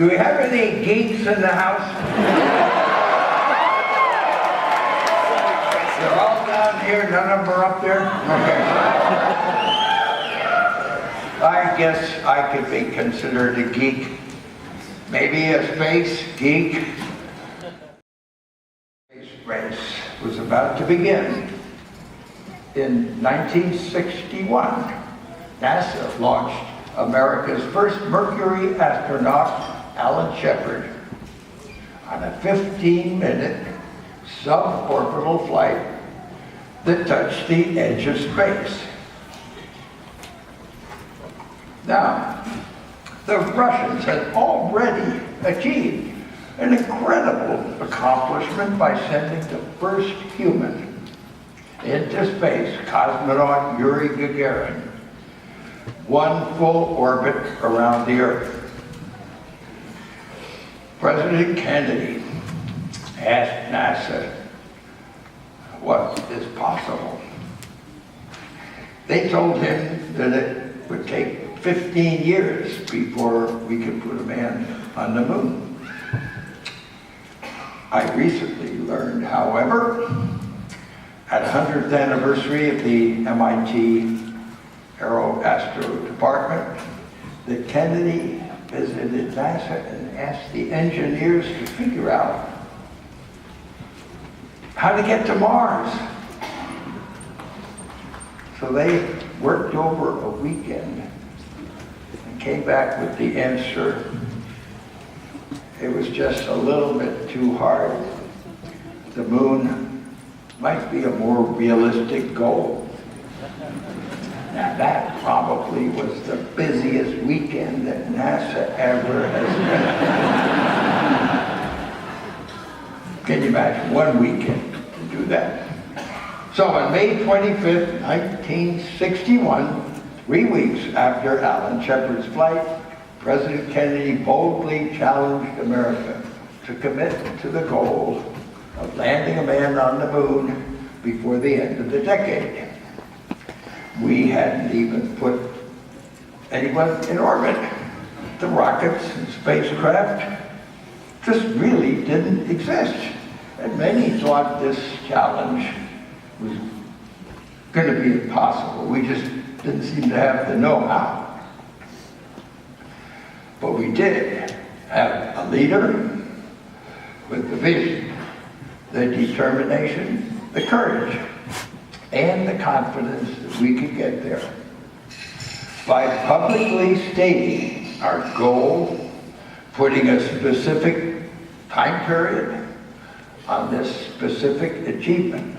Do we have any geeks in the house? They're all down here, none of them are up there? Okay. I guess I could be considered a geek. Maybe a space geek. Space race was about to begin. In 1961, NASA launched America's first Mercury astronaut, Alan Shepard, on a 15-minute suborbital flight that touched the edge of space. Now, the Russians had already achieved an incredible accomplishment by sending the first human into space, cosmonaut Yuri Gagarin, one full orbit around the Earth. President Kennedy asked NASA, what is possible? They told him that it would take 15 years before we could put a man on the moon. I recently learned, however, at the 100th anniversary of the MIT Aero-Astro Department, that Kennedy visited NASA and asked the engineers to figure out how to get to Mars. So they worked over a weekend and came back with the answer. It was just a little bit too hard. The moon might be a more realistic goal. Now that probably was the busiest weekend that NASA ever has been. Can you imagine one weekend to do that? So on May 25th, 1961, 3 weeks after Alan Shepard's flight, President Kennedy boldly challenged America to commit to the goal of landing a man on the moon before the end of the decade. We hadn't even put anyone in orbit. The rockets and spacecraft just really didn't exist. And many thought this challenge was going to be impossible. We just didn't seem to have the know-how. But we did have a leader with the vision, the determination, the courage, and the confidence that we could get there. By publicly stating our goal, putting a specific time period on this specific achievement,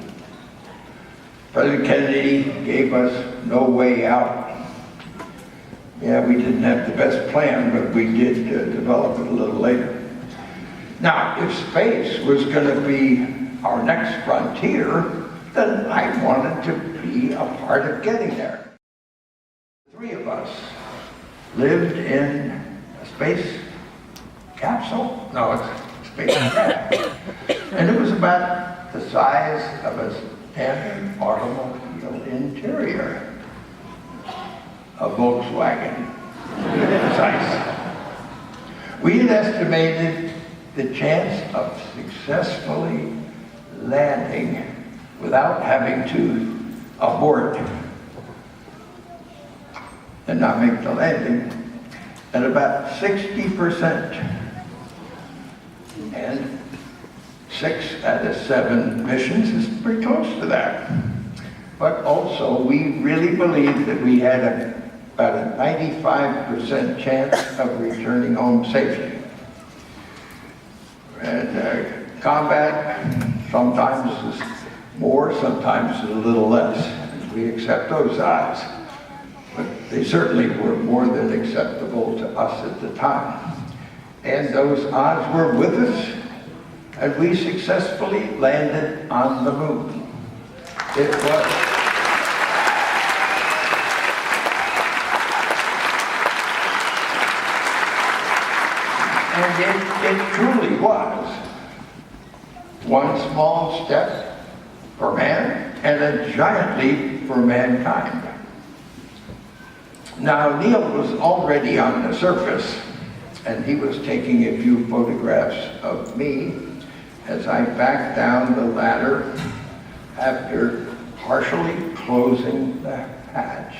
President Kennedy gave us no way out. Yeah, we didn't have the best plan, but we did develop it a little later. Now, if space was going to be our next frontier, then I wanted to be a part of getting there. 3 of us lived in a space capsule. No, it's a space capsule. And it was about the size of a standard automobile interior. A Volkswagen, to be precise. We had estimated the chance of successfully landing without having to abort and not make the landing at about 60%. And 6 out of 7 missions is pretty close to that. But also, we really believed that we had about a 95% chance of returning home safely. And combat sometimes is more, sometimes a little less. We accept those odds. But they certainly were more than acceptable to us at the time. And those odds were with us, and we successfully landed on the moon. It was. And it truly was one small step for man and a giant leap for mankind. Now, Neil was already on the surface, and he was taking a few photographs of me as I backed down the ladder after partially closing the hatch.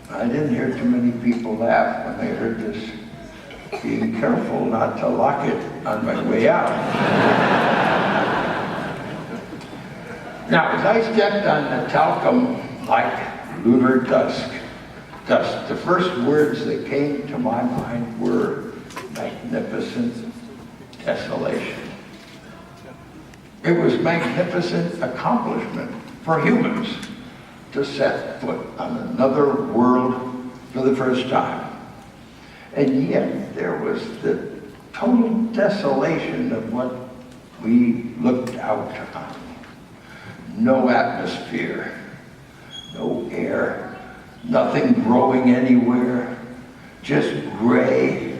I didn't hear too many people laugh when they heard this, being careful not to lock it on my way out. Now, as I stepped on the talcum-like lunar dust, the first words that came to my mind were magnificent desolation. It was magnificent accomplishment for humans to set foot on another world for the first time. And yet there was the total desolation of what we looked out on. No atmosphere, no air, nothing growing anywhere, just gray.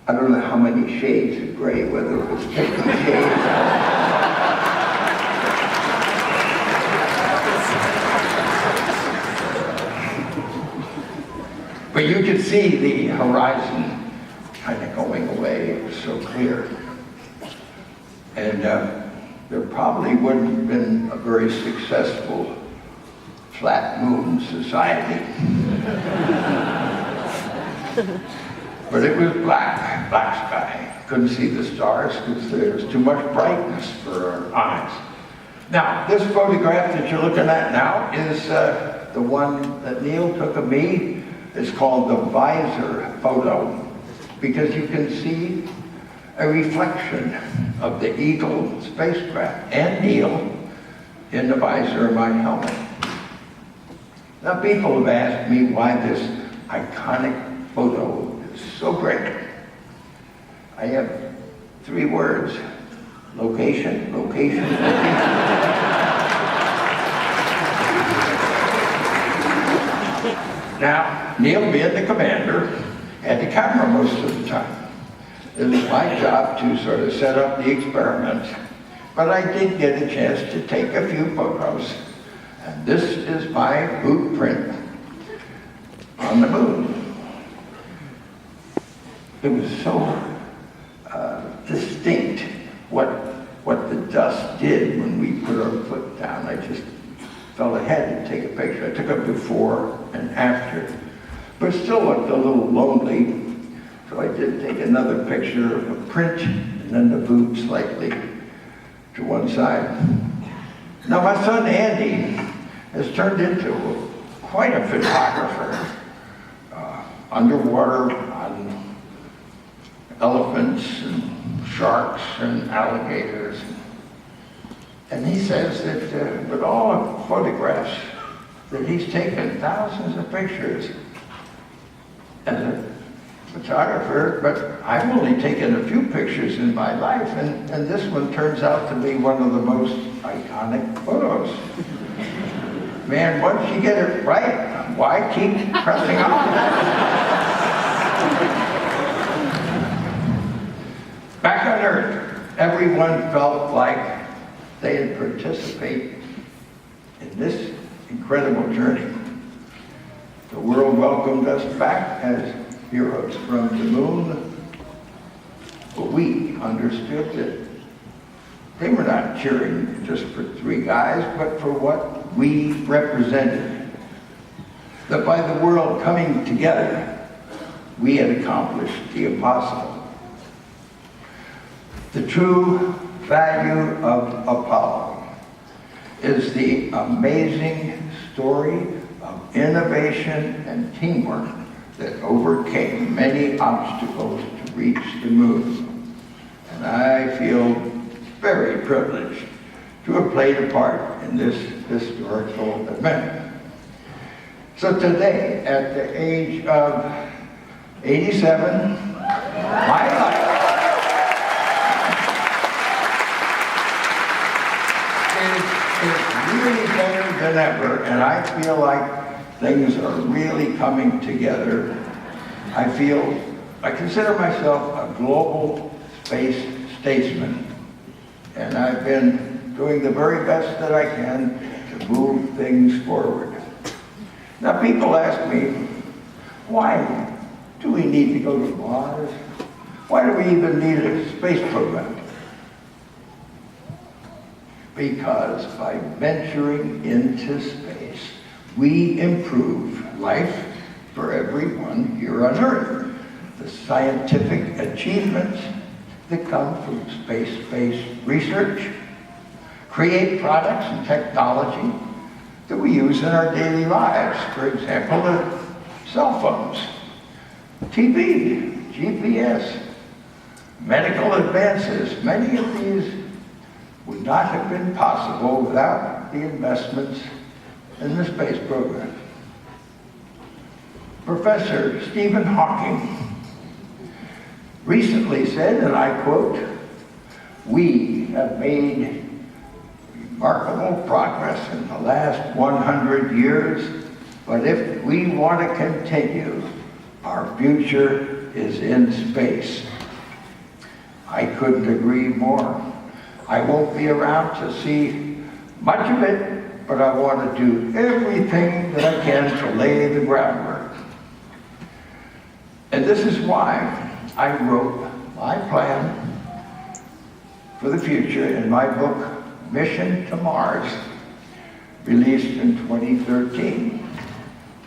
I don't know how many shades of gray, whether it was 50 shades. But you could see the horizon kind of going away. It was so clear. And there probably wouldn't have been a very successful flat moon society. But it was black sky. Couldn't see the stars because there was too much brightness for our eyes. Now, this photograph that you're looking at now is the one that Neil took of me. It's called the visor photo because you can see a reflection of the Eagle spacecraft and Neil in the visor of my helmet. Now, people have asked me why this iconic photo is so great. I have 3 words: location, location, location. Now, Neil, being the commander, had the camera most of the time. It was my job to sort of set up the experiment, but I did get a chance to take a few photos. And this is my boot print on the moon. It was so distinct what the dust did when we put our foot down. I just felt I had to take a picture. I took a before and after, but it still looked a little lonely. So I did take another picture of a print and then the boot slightly to one side. Now my son Andy has turned into quite a photographer. Underwater on elephants and sharks and alligators. And he says that with all the photographs that he's taken, thousands of pictures as a photographer, but I've only taken a few pictures in my life, and this one turns out to be one of the most iconic photos. Man, once you get it right, why keep pressing on? Back on Earth, everyone felt like they had participated in this incredible journey. The world welcomed us back as heroes from the moon, but we understood that they were not cheering just for 3 guys, but for what we represented. That by the world coming together, we had accomplished the impossible. The true value of Apollo is the amazing story of innovation and teamwork that overcame many obstacles to reach the moon. And I feel very privileged to have played a part in this historical event. So today, at the age of 87, my life is really better than ever, and I feel like things are really coming together. I consider myself a global space statesman, and I've been doing the very best that I can to move things forward. Now people ask me, why do we need to go to Mars? Why do we even need a space program? Because by venturing into space, we improve life for everyone here on Earth. The scientific achievements that come from space-based research create products and technology that we use in our daily lives. For example, the cell phones, TV, GPS, medical advances. Many of these would not have been possible without the investments in the space program. Professor Stephen Hawking recently said, and I quote, "We have made remarkable progress in the last 100 years, but if we want to continue, our future is in space." I couldn't agree more. I won't be around to see much of it, but I want to do everything that I can to lay the groundwork. And this is why I wrote my plan for the future in my book, Mission to Mars, released in 2013.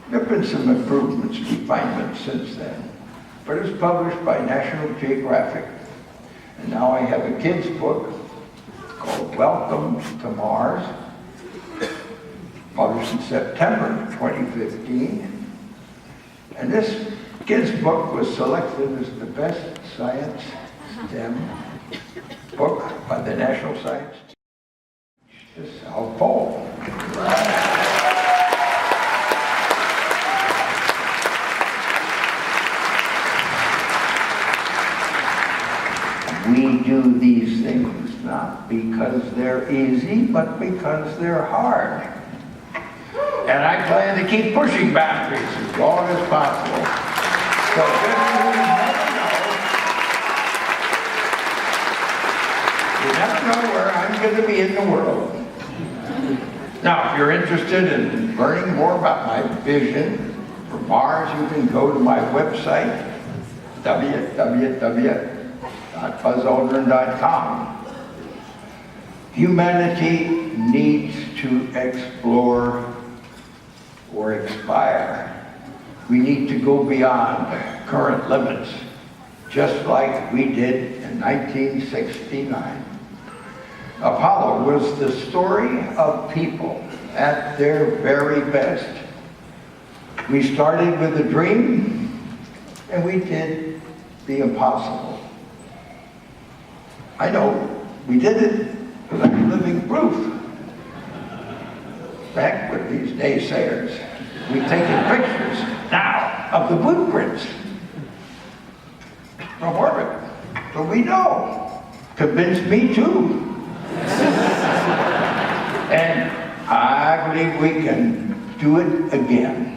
There have been some improvements, refinements since then, but it was published by National Geographic. And now I have a kid's book called Welcome to Mars, published in September 2015. And this kid's book was selected as the best science STEM book by the National Science to South Pole. We do these things not because they're easy, but because they're hard. And I plan to keep pushing boundaries as long as possible. So you never know where I'm going to be in the world. Now, if you're interested in learning more about my vision for Mars, you can go to my website, www.buzzaldrin.com. Humanity needs to explore or expire. We need to go beyond current limits, just like we did in 1969. Apollo was the story of people at their very best. We started with a dream, and we did the impossible. I know we did it because I'm living proof. Back with these naysayers, we've taken pictures now of the blueprints from orbit. So we know. Convinced me too. And I believe we can do it again.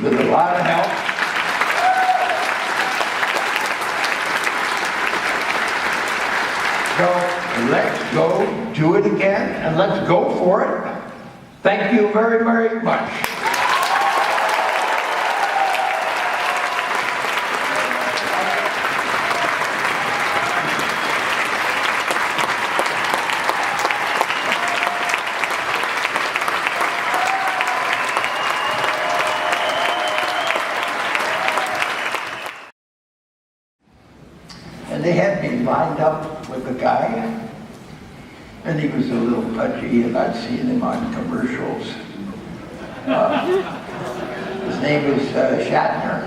With a lot of help. So let's go do it again, and let's go for it. Thank you very, very much. And they had me lined up with a guy, and he was a little pudgy, and I'd seen him on commercials. His name is Shatner.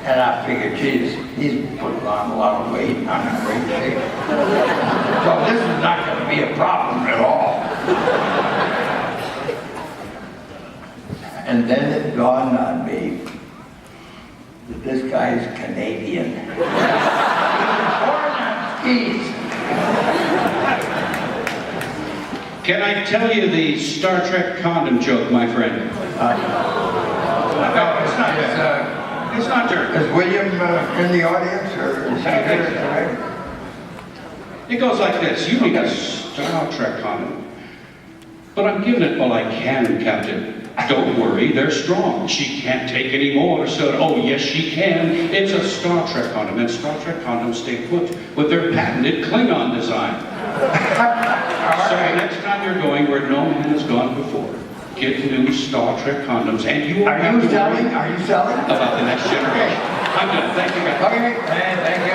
And I figured, geez, he's putting on a lot of weight, I'm in great shape. So this is not going to be a problem at all. And then it dawned on me that this guy's Canadian. He was born on skis. Can I tell you the Star Trek condom joke, my friend? No, it's not. It's not dirt. Is William in the audience, or is he here today? It goes like this. You need a Star Trek condom. But I'm giving it all I can, Captain. Don't worry, they're strong. She can't take any more, so, oh yes she can. It's a Star Trek condom, and Star Trek condoms stay put with their patented Klingon design. So the next time you're going where no man has gone before, get new Star Trek condoms, and you won't have to worry Are you selling? about the next generation. I'm done. Thank you, guys. Okay, thank you.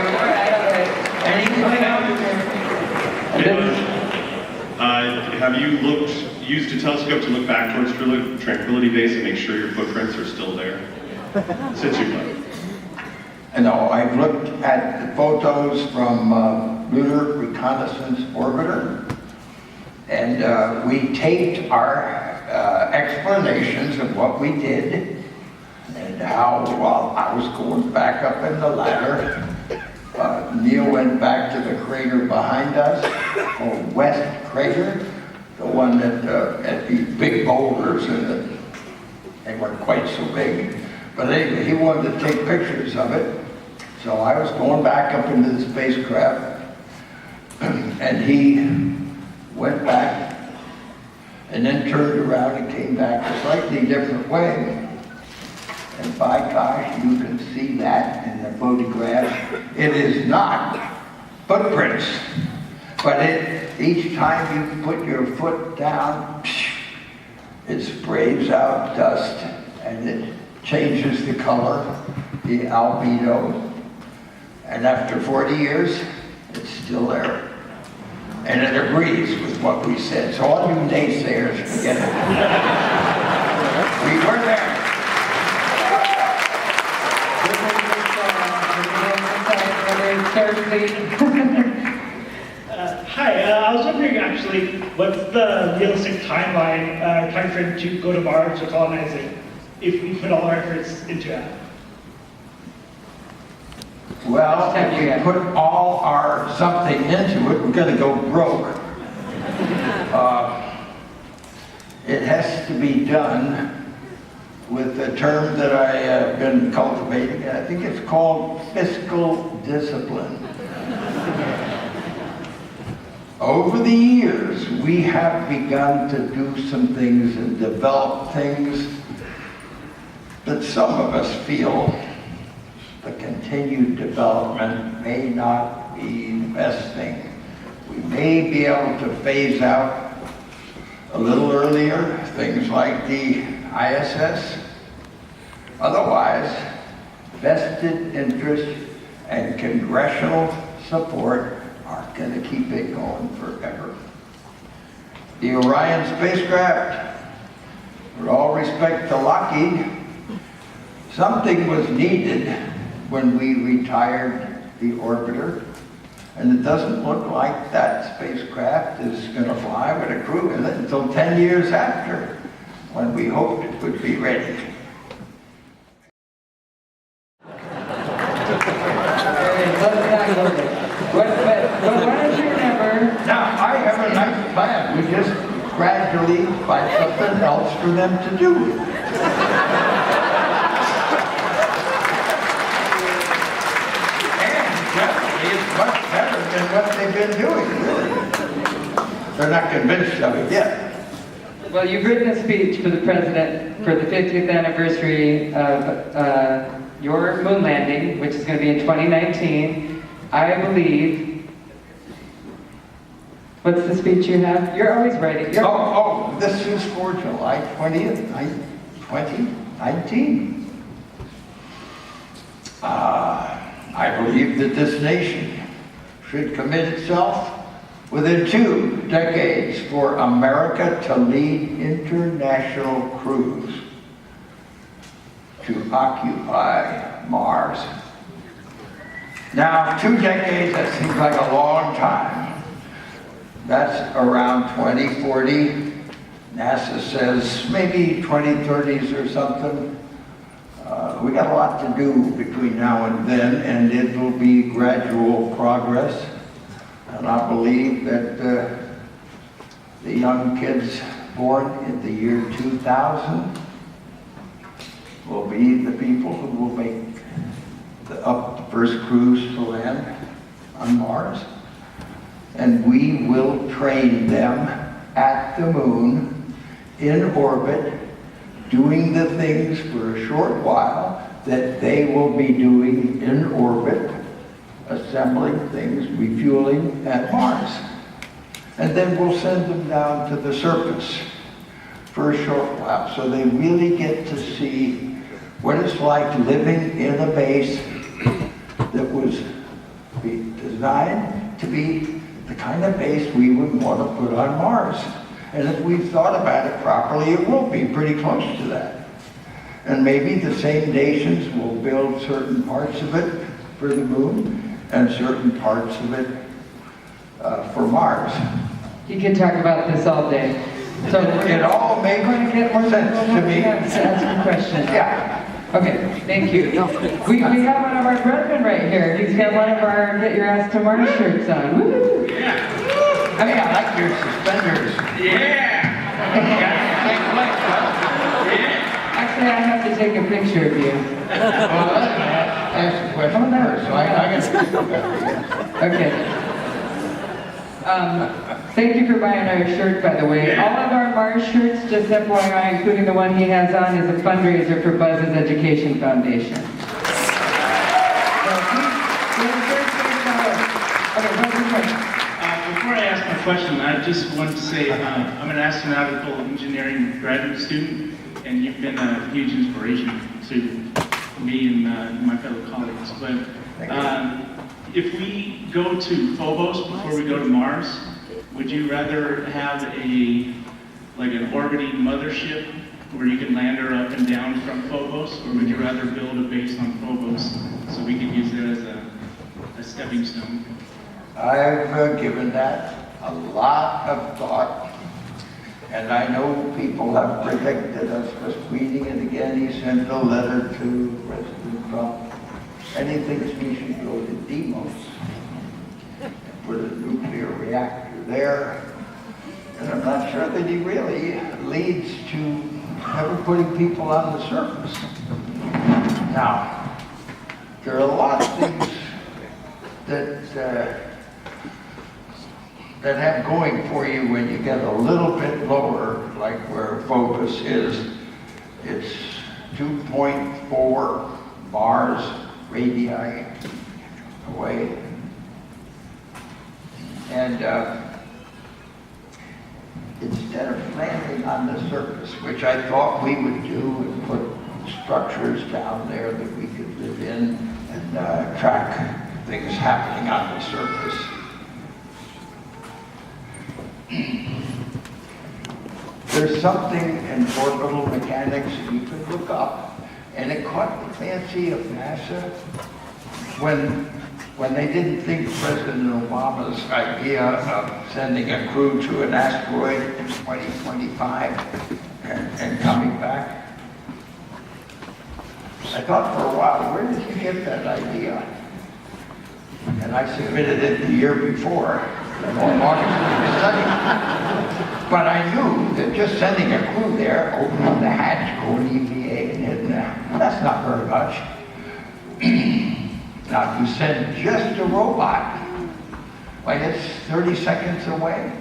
Anything else? Have you used a telescope to look back towards Tranquility Base and make sure your footprints are still there? Since you've left. No, I've looked at the photos from Lunar Reconnaissance Orbiter, and we taped our explanations of what we did and how, while I was going back up in the ladder, Neil went back to the crater behind us, or West Crater, the one that had these big boulders in it. They weren't quite so big. But anyway, he wanted to take pictures of it. So I was going back up into the spacecraft, and he went back, and then turned around and came back a slightly different way. And by gosh, you can see that in the photograph. It is not footprints, but each time you put your foot down, it sprays out dust, and it changes the color, the albedo. And after 40 years, it's still there. And it agrees with what we said. So all you naysayers, forget it. We were there. Hi, I was wondering actually, what's the realistic time frame to go to Mars or colonize it, if we put all our efforts into it? Well, if we put all our something into it, we're going to go broke. It has to be done with a term that I have been cultivating. I think it's called fiscal discipline. Over the years, we have begun to do some things and develop things that some of us feel the continued development may not be the best thing. We may be able to phase out a little earlier things like the ISS. Otherwise, vested interest and congressional support are going to keep it going forever. The Orion spacecraft, with all respect to Lockheed, something was needed when we retired the orbiter, and it doesn't look like that spacecraft is going to fly with a crew in it until 10 years after, when we hoped it would be ready. Now, I have a nice plan. We just gradually find something else for them to do. And definitely it's much better than what they've been doing, really. They're not convinced of it yet. Well, you've written a speech for the President for the 50th anniversary of your moon landing, which is going to be in 2019. I believe... What's the speech you have? You're always writing. This is for July 20th, 2019. I believe that this nation should commit itself within 2 decades for America to lead international crews to occupy Mars. Now, 2 decades, that seems like a long time. That's around 2040. NASA says maybe 2030s or something. We got a lot to do between now and then, and it will be gradual progress. And I believe that the young kids born in the year 2000 will be the people who will make the first cruise to land on Mars. and we will train them at the moon, in orbit, doing the things for a short while that they will be doing in orbit, assembling things, refueling at Mars. And then we'll send them down to the surface for a short while, so they really get to see what it's like living in a base that was designed to be the kind of base we would want to put on Mars. And if we've thought about it properly, it will be pretty close to that. And maybe the same nations will build certain parts of it for the moon and certain parts of it for Mars. You can talk about this all day. So It all makes sense to me. Ask a question. Yeah. Okay, thank you. We have one of our brethren right here. He's got one of our Get Your Ass to Mars shirts on. Woo! I mean, I like your suspenders. Actually, I have to take a picture of you. Well, that's the question first, so I gotta Okay. Thank you for buying our shirt, by the way. All of our Mars shirts, just FYI, including the one he has on, is a fundraiser for Buzz's Education Foundation. Before I ask my question, I just want to say I'm an astronautical engineering graduate student, and you've been a huge inspiration to me and my fellow colleagues. But if we go to Phobos before we go to Mars, would you rather have an orbiting mothership where you can land her up and down from Phobos, or would you rather build a base on Phobos so we could use it as a stepping stone? I've given that a lot of thought, and I know people have predicted us just reading it again. He sent a letter to President Trump, and he thinks we should go to Deimos and put a nuclear reactor there. And I'm not sure that he really leads to ever putting people on the surface. Now, there are a lot of things that have going for you when you get a little bit lower, like where Phobos is. It's 2.4 Mars radii away. And instead of landing on the surface, which I thought we would do and put structures down there that we could live in and track things happening on the surface. There's something in orbital mechanics that you could look up, and it caught the fancy of NASA when they didn't think President Obama's idea of sending a crew to an asteroid in 2025 and coming back. I thought for a while, where did he get that idea? And I submitted it the year before, on August of the study. But I knew that just sending a crew there, opening the hatch, going EVA, and that's not very much. Now, if you send just a robot, like it's 30 seconds away,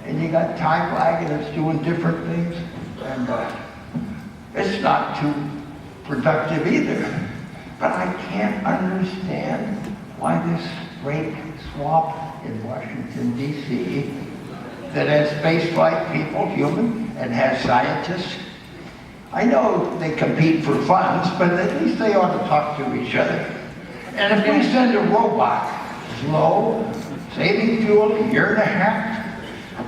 and you got time lag and it's doing different things, and it's not too productive either. But I can't understand why this great swamp in Washington, D.C., that has spaceflight people, human, and has scientists. I know they compete for funds, but at least they ought to talk to each other. And if we send a robot, slow, saving fuel a year and a half,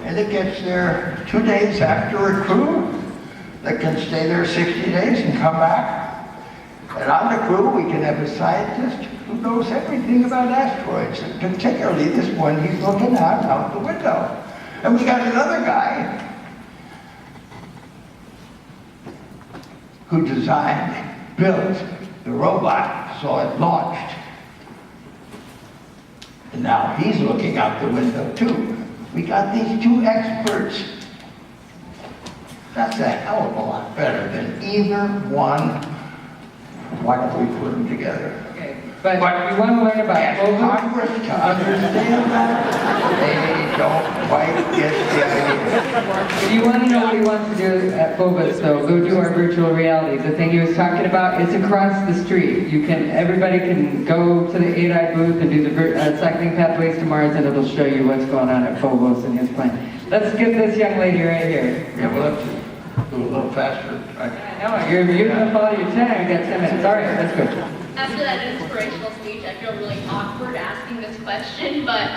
and it gets there 2 days after a crew that can stay there 60 days and come back, and on the crew we can have a scientist who knows everything about asteroids, and particularly this one he's looking out the window. And we got another guy who designed, built the robot, so it launched. And now he's looking out the window too. We got these two experts. That's a hell of a lot better than either one. Why don't we put them together? Okay. But we want to learn about Ask Phobos. Congress to understand that. They don't quite get the idea. If you want to know what he wants to do at Phobos, though, go do our virtual reality. The thing he was talking about is across the street. Everybody can go to the 8i booth and do the cycling pathways to Mars, and it'll show you what's going on at Phobos and his plan. Let's get this young lady right here. Yeah, we'll have to do a little faster. I know, you're going to follow your time. We got 10 minutes. All right, let's go. After that inspirational speech, I feel really awkward asking this question, but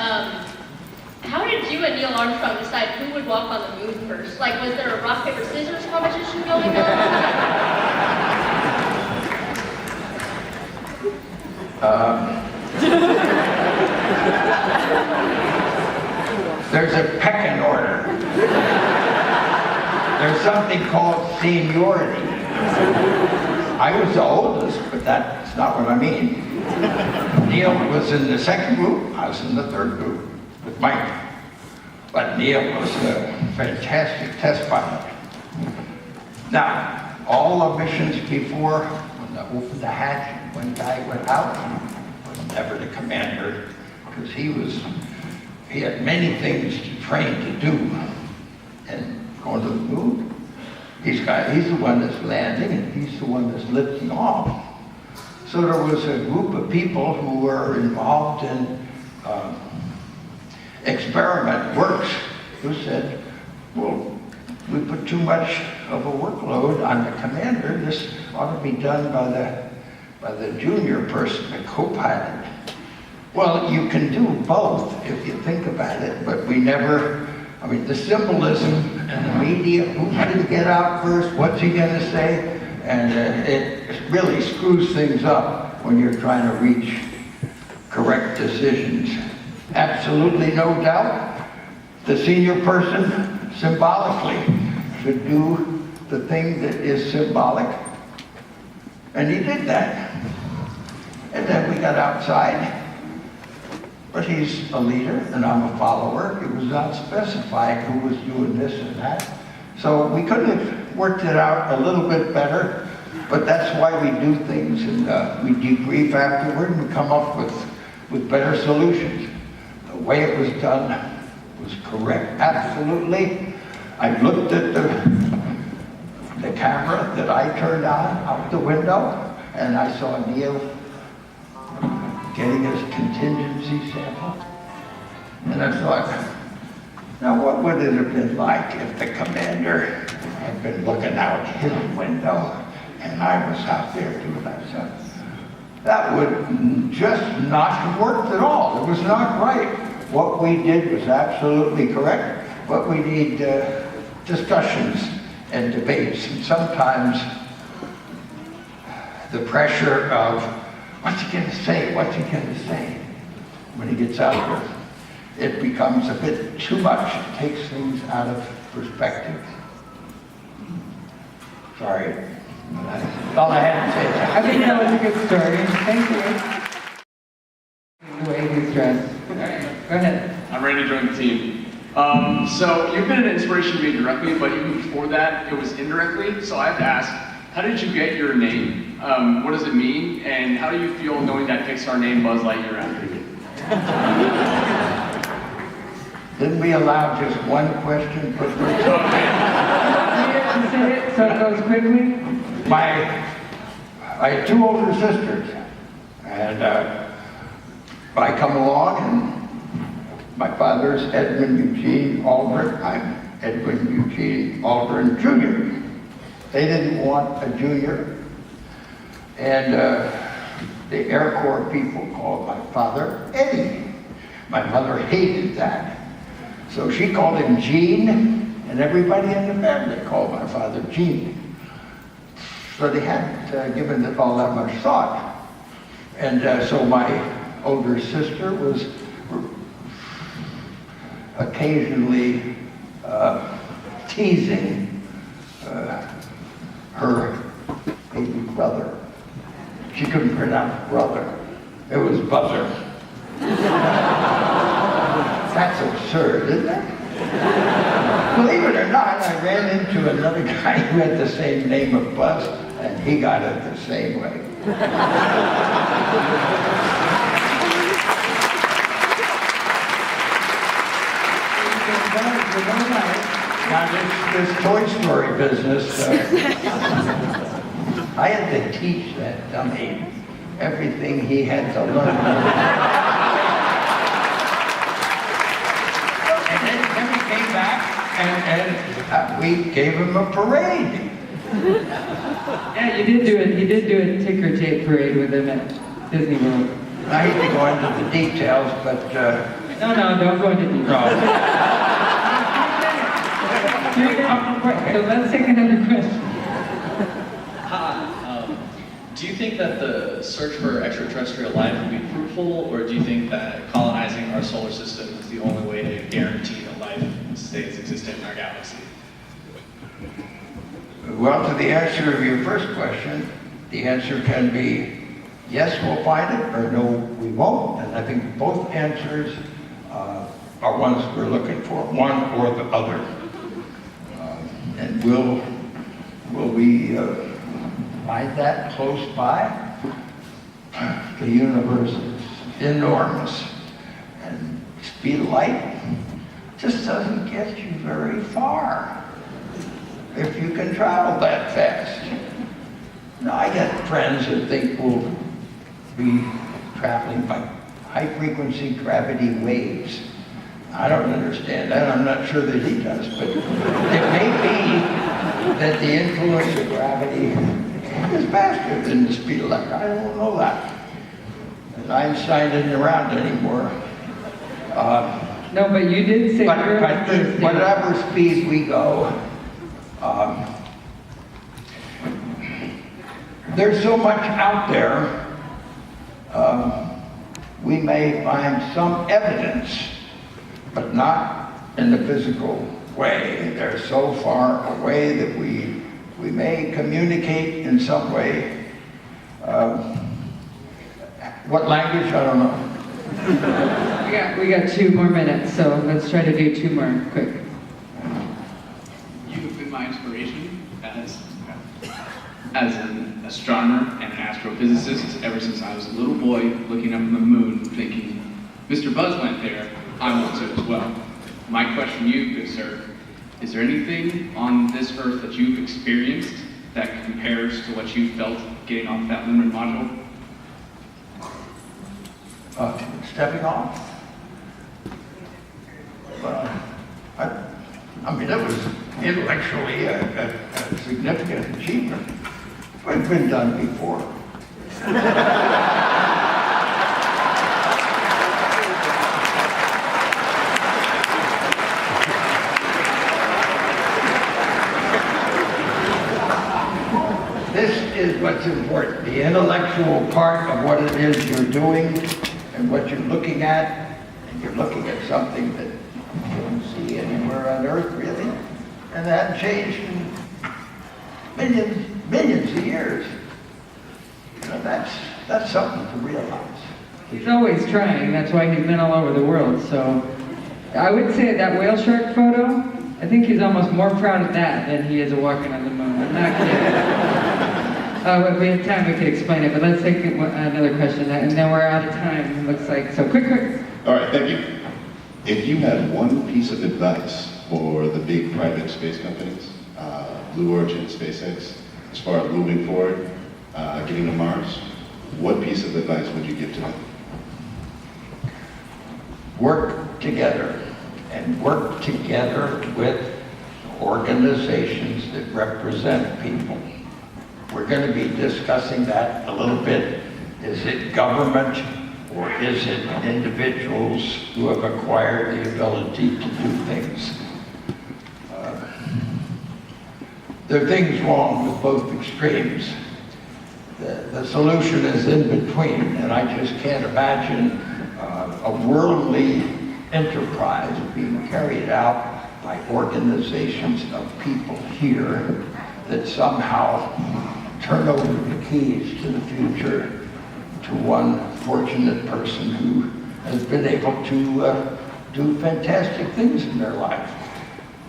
how did you and Neil Armstrong decide who would walk on the moon first? Like, was there a rock, paper, scissors competition going on? There's a pecking order. There's something called seniority. I was the oldest, but that's not what I mean. Neil was in the second group, I was in the third group with Mike. But Neil was a fantastic test pilot. Now, all the missions before, when they opened the hatch, one guy went out, was never the commander, because he had many things to train to do. And going to the moon, he's the one that's landing, and he's the one that's lifting off. So there was a group of people who were involved in experiment works who said, well, we put too much of a workload on the commander. This ought to be done by the junior person, the co-pilot. Well, you can do both if you think about it, but we never, the symbolism and the media, who's going to get out first, what's he going to say? And it really screws things up when you're trying to reach correct decisions. Absolutely no doubt, the senior person symbolically should do the thing that is symbolic. And he did that. And then we got outside. But he's a leader and I'm a follower. It was not specified who was doing this and that. So we could have worked it out a little bit better, but that's why we do things and we debrief afterward and come up with better solutions. The way it was done was correct, absolutely. I looked at the camera that I turned on out the window and I saw Neil getting his contingency sample. And I thought, now what would it have been like if the commander had been looking out his window and I was out there doing that stuff? That would just not have worked at all. It was not right. What we did was absolutely correct, but we need discussions and debates. And sometimes the pressure of, what's he going to say? What's he going to say? When he gets out there, it becomes a bit too much. It takes things out of perspective. Sorry. That's all I had to say. I think that was a good story. Thank you. The way he's dressed. All right, go ahead. I'm ready to join the team. So you've been an inspiration to me directly, but even before that, it was indirectly. So I have to ask, how did you get your name? What does it mean? And how do you feel knowing that Pixar named Buzz Lightyear after you? Didn't we allow just one question per person? Say it so it goes quickly. I had two older sisters, and I come along, and my father's Edwin Eugene Aldrin. I'm Edwin Eugene Aldrin Jr. They didn't want a junior, and the Air Corps people called my father Eddie. My mother hated that, so she called him Gene, and everybody in the family called my father Gene. So they hadn't given it all that much thought. And so my older sister was occasionally teasing her baby brother. She couldn't pronounce brother. It was Buzzer. That's absurd, isn't it? Believe it or not, I ran into another guy who had the same name of Buzz, and he got it the same way. Now, this Toy Story business, I had to teach that dummy everything he had to learn. And then he came back and we gave him a parade. Yeah, you did do a ticker tape parade with him at Disney World. I hate to go into the details, but No, don't go into detail. So let's take another question. Hi. Do you think that the search for extraterrestrial life will be fruitful, or do you think that colonizing our solar system is the only way to guarantee that life stays existent in our galaxy? Well, to the answer of your first question, the answer can be yes, we'll find it, or no, we won't. And I think both answers are ones we're looking for, one or the other. And will we find that close by? The universe is enormous, and speed of light just doesn't get you very far if you can travel that fast. Now, I got friends that think we'll be traveling by high-frequency gravity waves. I don't understand that. I'm not sure that he does, but it may be that the influence of gravity is faster than the speed of light. I don't know that. And Einstein isn't around anymore. No, but you did say But earlier. whatever speed we go, there's so much out there, we may find some evidence, but not in the physical way. They're so far away that we may communicate in some way. What language? I don't know. We got 2 more minutes, so let's try to do 2 more quick. You've been my inspiration as an astronomer and an astrophysicist ever since I was a little boy looking up at the moon thinking, Mr. Buzz went there, I want to as well. My question to you, good sir, is there anything on this earth that you've experienced that compares to what you felt getting off that lunar module? Stepping off? I mean, it was intellectually a significant achievement. It's been done before. This is what's important, the intellectual part of what it is you're doing and what you're looking at, and you're looking at something that you don't see anywhere on Earth, really, and that changed in millions of years. You know, that's something to realize. He's always trying, that's why he's been all over the world, so. I would say that whale shark photo, I think he's almost more proud of that than he is of walking on the moon. I'm not kidding. If we had time, we could explain it, but let's take another question, and then we're out of time, it looks like. So quick. All right, thank you. If you had one piece of advice for the big private space companies, Blue Origin, SpaceX, as far as moving forward, getting to Mars, what piece of advice would you give to them? Work together, and work together with organizations that represent people. We're going to be discussing that a little bit. Is it government or is it individuals who have acquired the ability to do things? There are things wrong with both extremes. The solution is in between, and I just can't imagine a worldly enterprise being carried out by organizations of people here that somehow turn over the keys to the future to one fortunate person who has been able to do fantastic things in their life.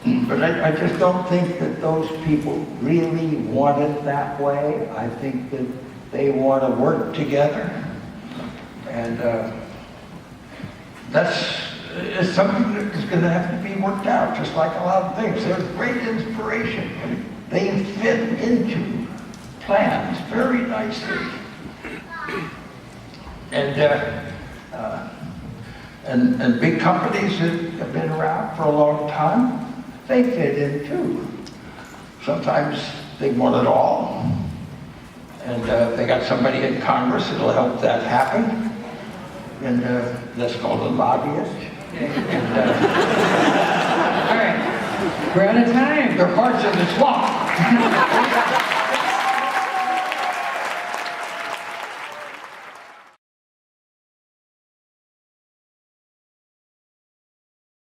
But I just don't think that those people really want it that way. I think that they want to work together. And it's something that's going to have to be worked out, just like a lot of things. They're great inspiration. They fit into plans very nicely. And big companies that have been around for a long time, they fit in too. Sometimes they want it all. And they got somebody in Congress that'll help that happen. And that's called a lobbyist. And, All right, we're out of time. they're parts of the swamp.